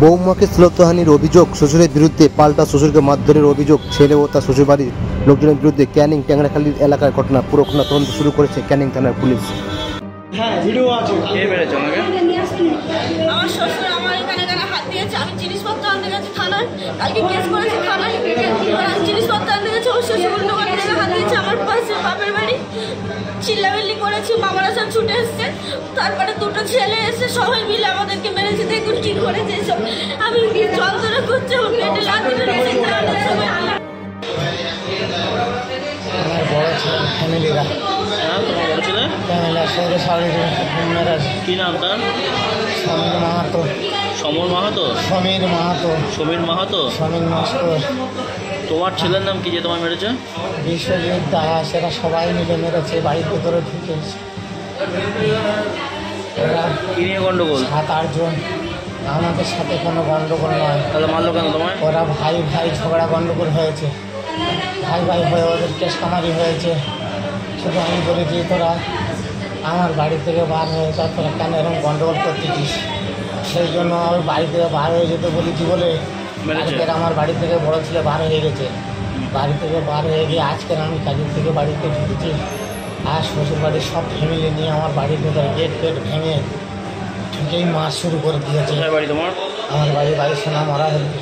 বৌমাকে শ্লীলতাহানির অভিযোগ, শ্বশুরের বিরুদ্ধে পাল্টা শ্বশুরকে মারধরের অভিযোগ, ছেলে ও তার শ্বশুরবাড়ির লোকজনের বিরুদ্ধে। ক্যানিং ট্যাংরাখালী এলাকার ঘটনা। পুরো ঘটনা তদন্ত শুরু করেছে ক্যানিং থানার পুলিশ। হ্যাঁ, ভিডিও আছে। কে মেরেছে আমাকে? আমার শ্বশুর আমার এখানে হাত দিয়েছে। আমি জিনিসপত্র আনতে গেছি থানায়, কালকে কেস করেছি থানায়। জিনিসপত্র আনতে গেছি, ওর শ্বশুর অন্য হাত দিয়েছে। আমার পাশে বাপের বাড়ি চিল্লামিল্লি করেছি, বাবারা সব ছুটে এসছে। তারপরে দুটো ছেলে এসে সবাই মিলে আমাদেরকে মেরেছে। দেখুন কি করেছে সব। আমি যন্ত্রণা করছে, ওর পেটে লাথি মেরেছে। আমার বড় ছেলে ফ্যামিলিরা, তোমার বড় ছেলে কি নাম তার? সমীর মাহাতো। সমর মাহাতো? সমীর মাহাতো। সমীর মাহাতো? সমীর মাস্টার। তোমার ছেলের নাম কি যে তোমায় মেরেছে? বিশ্বজিৎ দাস। এরা সবাই মিলে মেরেছে, বাড়ির ভেতরে ঢুকেছে। এরা কি নিয়ে গন্ডগোল? 7-8 জন। আমাদের সাথে কোনো গন্ডগোল নয়। তাহলে মারলো কেন তোমায়? ওরা ভাই ভাই ঝগড়া গন্ডগোল হয়েছে, ভাই ভাই হয়ে ওদের কেস কামারি হয়েছে। শুধু আমি বলেছি তোরা আমার বাড়ি থেকে বার হয়ে যা, তোরা কেন এরকম গন্ডগোল করতেছিস। সেই জন্য আমি বাড়ি থেকে বার হয়ে যেতে বলেছি বলে আজকের আমার বাড়ি থেকে বড় ছেলে বার হয়ে গেছে। বাড়ি থেকে বার হয়ে গিয়ে আজকের আমি কাজের থেকে বাড়িতে ঢুকেছি। আর শ্বশুর বাড়ির সব ফ্যামিলি নিয়ে আমার বাড়ির ভেতরে গেট ভেঙে ঢুকেই মাছ শুরু করে দিয়েছে। বাড়ি তোমার? আমার বাড়ি সোনা মারা হয়েছে।